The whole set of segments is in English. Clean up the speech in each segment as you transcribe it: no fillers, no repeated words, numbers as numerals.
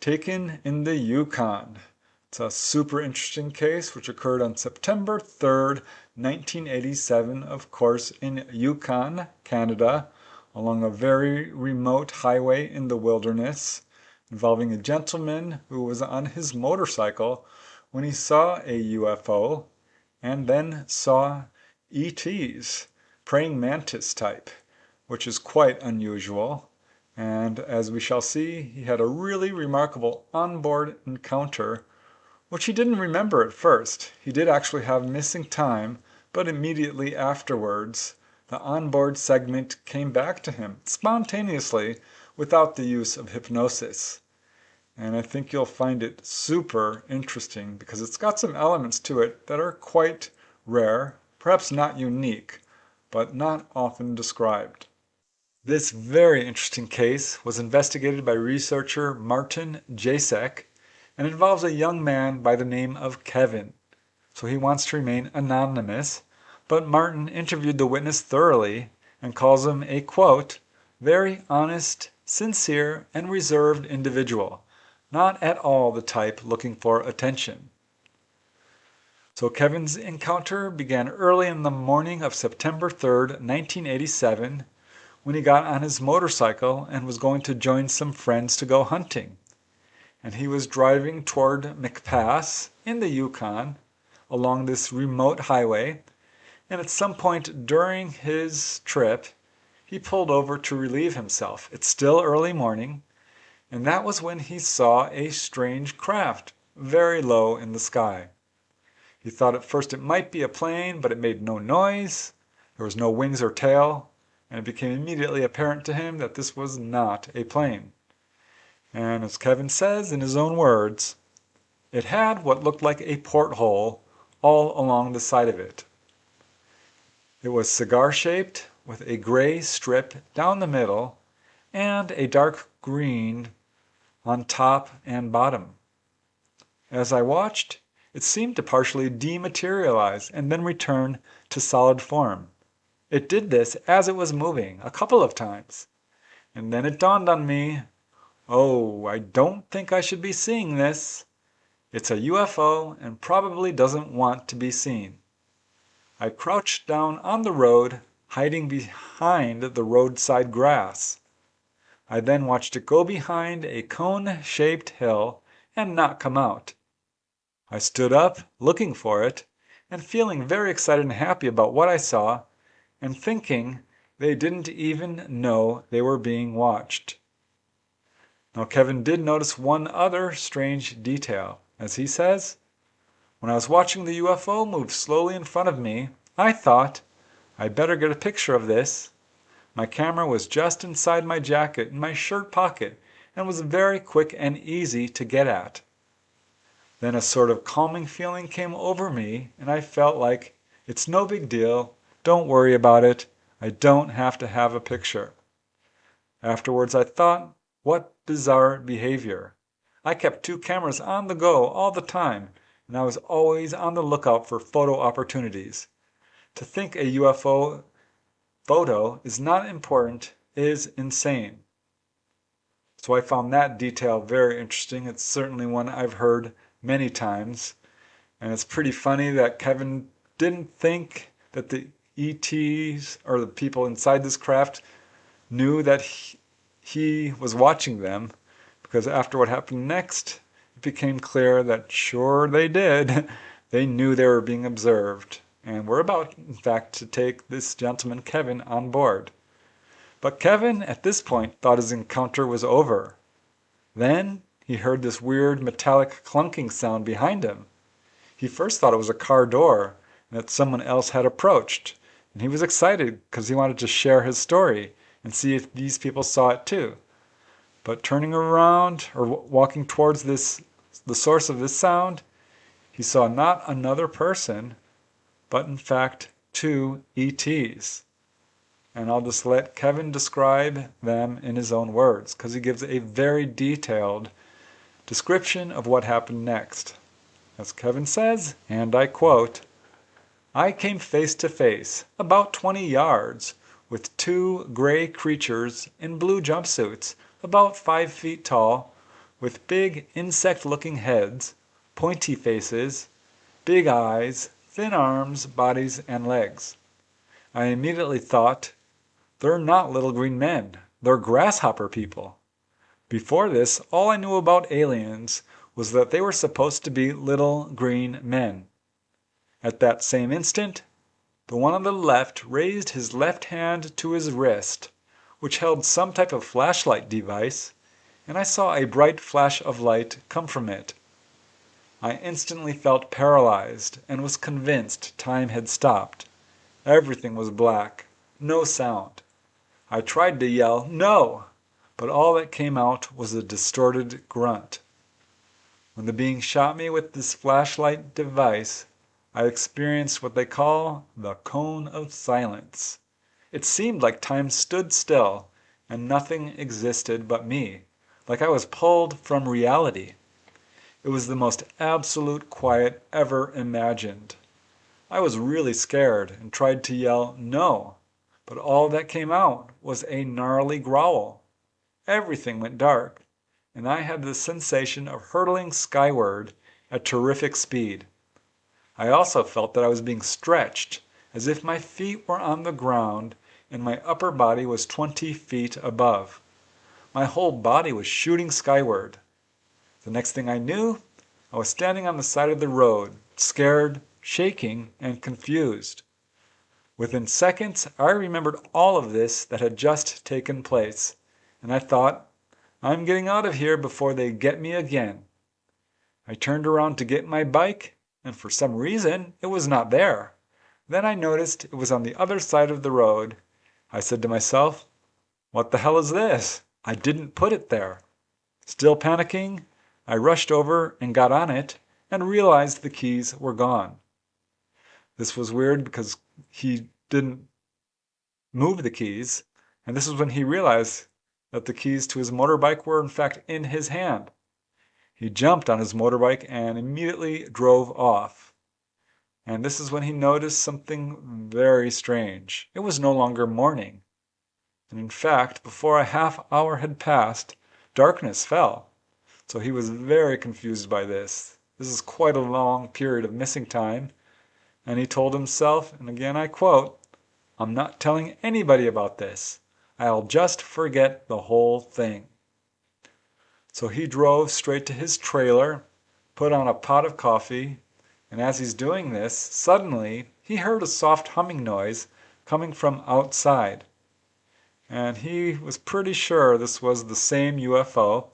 taken in the Yukon. It's a super interesting case which occurred on September 3rd, 1987, of course, in Yukon, Canada, along a very remote highway in the wilderness, involving a gentleman who was on his motorcycle when he saw a UFO and then saw ETs, praying mantis type, which is quite unusual. And as we shall see, he had a really remarkable onboard encounter, which he didn't remember at first. He did actually have missing time, but immediately afterwards, the onboard segment came back to him spontaneously without the use of hypnosis. And I think you'll find it super interesting because it's got some elements to it that are quite rare, perhaps not unique, but not often described. This very interesting case was investigated by researcher Martin Jasek and involves a young man by the name of Kevin. So he wants to remain anonymous, but Martin interviewed the witness thoroughly and calls him a, quote, very honest, sincere, and reserved individual, not at all the type looking for attention. So Kevin's encounter began early in the morning of September 3rd, 1987, when he got on his motorcycle and was going to join some friends to go hunting. And he was driving toward McPass in the Yukon along this remote highway, and at some point during his trip he pulled over to relieve himself. It's still early morning, and that was when he saw a strange craft very low in the sky. He thought at first it might be a plane, but it made no noise, there was no wings or tail, and it became immediately apparent to him that this was not a plane. And as Kevin says in his own words, it had what looked like a porthole all along the side of it. It was cigar-shaped with a gray strip down the middle and a dark green on top and bottom. As I watched, it seemed to partially dematerialize and then return to solid form. It did this as it was moving a couple of times. And then it dawned on me, oh, I don't think I should be seeing this. It's a UFO and probably doesn't want to be seen. I crouched down on the road, hiding behind the roadside grass. I then watched it go behind a cone-shaped hill and not come out. I stood up, looking for it, and feeling very excited and happy about what I saw, and thinking they didn't even know they were being watched. Now Kevin did notice one other strange detail. As he says, when I was watching the UFO move slowly in front of me, I thought, I better get a picture of this. My camera was just inside my jacket in my shirt pocket and was very quick and easy to get at. Then a sort of calming feeling came over me and I felt like, it's no big deal. Don't worry about it. I don't have to have a picture. Afterwards I thought, what bizarre behavior. I kept two cameras on the go all the time, and I was always on the lookout for photo opportunities. To think a UFO photo is not important is insane. So I found that detail very interesting. It's certainly one I've heard many times. And it's pretty funny that Kevin didn't think that the ETs or the people inside this craft knew that he was watching them, because after what happened next, it became clear that sure they did. They knew they were being observed and were about, in fact, to take this gentleman Kevin on board. But Kevin, at this point, thought his encounter was over. Then he heard this weird metallic clunking sound behind him. He first thought it was a car door and that someone else had approached, and he was excited because he wanted to share his story and see if these people saw it too. But turning around or walking towards the source of this sound, he saw not another person, but in fact 2 ETs. And I'll just let Kevin describe them in his own words, because he gives a very detailed description of what happened next. As Kevin says, and I quote, I came face to face, about 20 yards, with 2 gray creatures in blue jumpsuits, about 5 feet tall, with big insect-looking heads, pointy faces, big eyes, thin arms, bodies, and legs. I immediately thought, they're not little green men, they're grasshopper people. Before this, all I knew about aliens was that they were supposed to be little green men. At that same instant, the one on the left raised his left hand to his wrist, which held some type of flashlight device, and I saw a bright flash of light come from it. I instantly felt paralyzed and was convinced time had stopped. Everything was black, no sound. I tried to yell, "No!" but all that came out was a distorted grunt. When the being shot me with this flashlight device, I experienced what they call the cone of silence. It seemed like time stood still and nothing existed but me, like I was pulled from reality. It was the most absolute quiet ever imagined. I was really scared and tried to yell, "No!" but all that came out was a gnarly growl. Everything went dark, and I had the sensation of hurtling skyward at terrific speed. I also felt that I was being stretched, as if my feet were on the ground and my upper body was 20 feet above. My whole body was shooting skyward. The next thing I knew, I was standing on the side of the road, scared, shaking, and confused. Within seconds, I remembered all of this that had just taken place, and I thought, I'm getting out of here before they get me again. I turned around to get my bike, and for some reason, it was not there. Then I noticed it was on the other side of the road. I said to myself, what the hell is this? I didn't put it there. Still panicking, I rushed over and got on it and realized the keys were gone. This was weird because he didn't move the keys, and this was when he realized that the keys to his motorbike were in fact in his hand. He jumped on his motorbike and immediately drove off. And this is when he noticed something very strange. It was no longer morning. And in fact, before a half hour had passed, darkness fell. So he was very confused by this. This is quite a long period of missing time. And he told himself, and again I quote, I'm not telling anybody about this. I'll just forget the whole thing. So he drove straight to his trailer, put on a pot of coffee, and as he's doing this, suddenly he heard a soft humming noise coming from outside. And he was pretty sure this was the same UFO.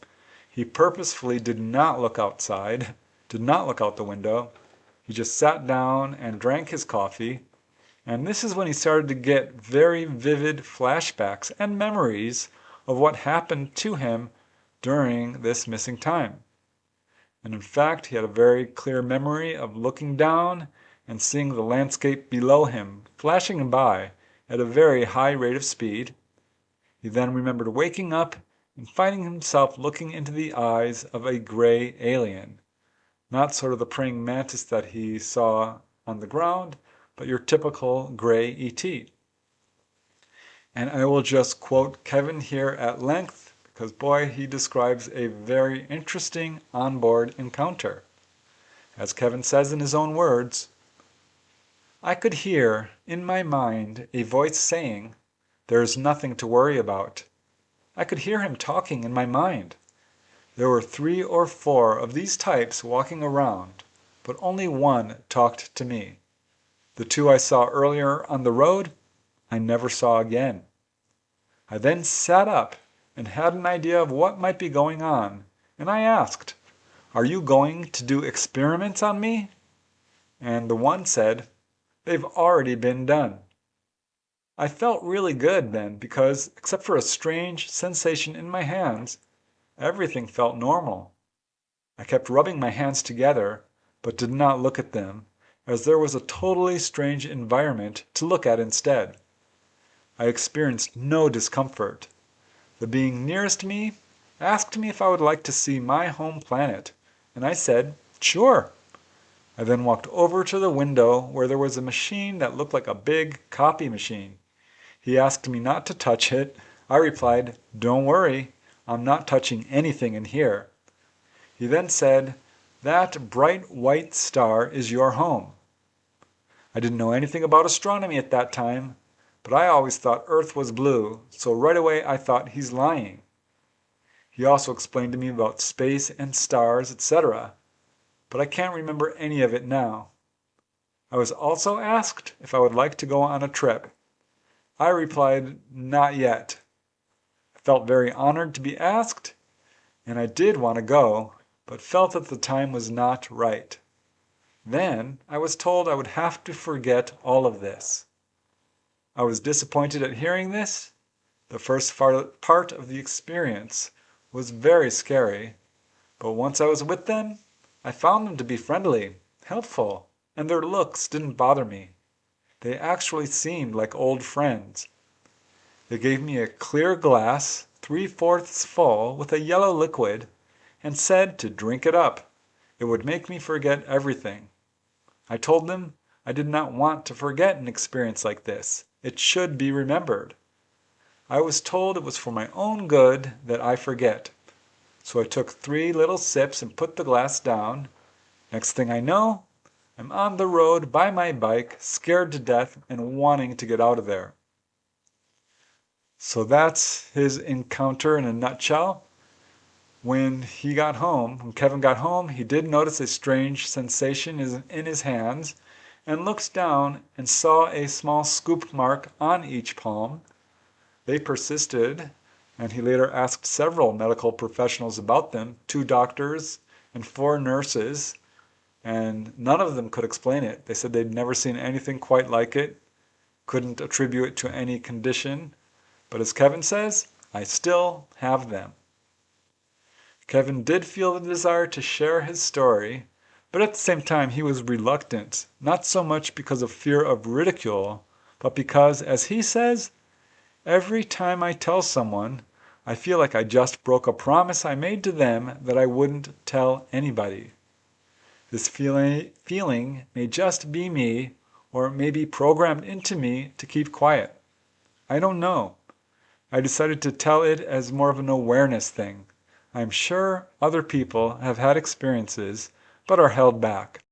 He purposefully did not look outside, did not look out the window. He just sat down and drank his coffee. And this is when he started to get very vivid flashbacks and memories of what happened to him during this missing time. And in fact, he had a very clear memory of looking down and seeing the landscape below him flashing by at a very high rate of speed. He then remembered waking up and finding himself looking into the eyes of a gray alien. Not sort of the praying mantis that he saw on the ground, but your typical gray ET. And I will just quote Kevin here at length, because boy, he describes a very interesting onboard encounter. As Kevin says in his own words, I could hear in my mind a voice saying, "There's nothing to worry about." I could hear him talking in my mind. There were 3 or 4 of these types walking around, but only one talked to me. The 2 I saw earlier on the road, I never saw again. I then sat up and had an idea of what might be going on, and I asked, "Are you going to do experiments on me?" And the one said, "They've already been done." I felt really good then because, except for a strange sensation in my hands, everything felt normal. I kept rubbing my hands together, but did not look at them, as there was a totally strange environment to look at instead. I experienced no discomfort. The being nearest me asked me if I would like to see my home planet, and I said, "Sure." I then walked over to the window where there was a machine that looked like a big copy machine. He asked me not to touch it. I replied, "Don't worry, I'm not touching anything in here." He then said, "That bright white star is your home." I didn't know anything about astronomy at that time, but I always thought Earth was blue, so right away I thought he's lying. He also explained to me about space and stars, etc., but I can't remember any of it now. I was also asked if I would like to go on a trip. I replied, not yet. I felt very honored to be asked, and I did want to go, but felt that the time was not right. Then I was told I would have to forget all of this. I was disappointed at hearing this. The first part of the experience was very scary, but once I was with them, I found them to be friendly, helpful, and their looks didn't bother me. They actually seemed like old friends. They gave me a clear glass, 3/4 full, with a yellow liquid, and said to drink it up. It would make me forget everything. I told them I did not want to forget an experience like this. It should be remembered. I was told it was for my own good that I forget. So I took 3 little sips and put the glass down. Next thing I know, I'm on the road by my bike, scared to death and wanting to get out of there. So that's his encounter in a nutshell. When Kevin got home, he did notice a strange sensation in his hands and looked down and saw a small scoop mark on each palm. They persisted, and he later asked several medical professionals about them, 2 doctors and 4 nurses, and none of them could explain it. They said they'd never seen anything quite like it, couldn't attribute it to any condition, but as Kevin says, I still have them. Kevin did feel the desire to share his story, but at the same time he was reluctant, not so much because of fear of ridicule, but because, as he says, every time I tell someone, I feel like I just broke a promise I made to them that I wouldn't tell anybody. This feeling may just be me, or it may be programmed into me to keep quiet. I don't know. I decided to tell it as more of an awareness thing. I'm sure other people have had experiences, but are held back.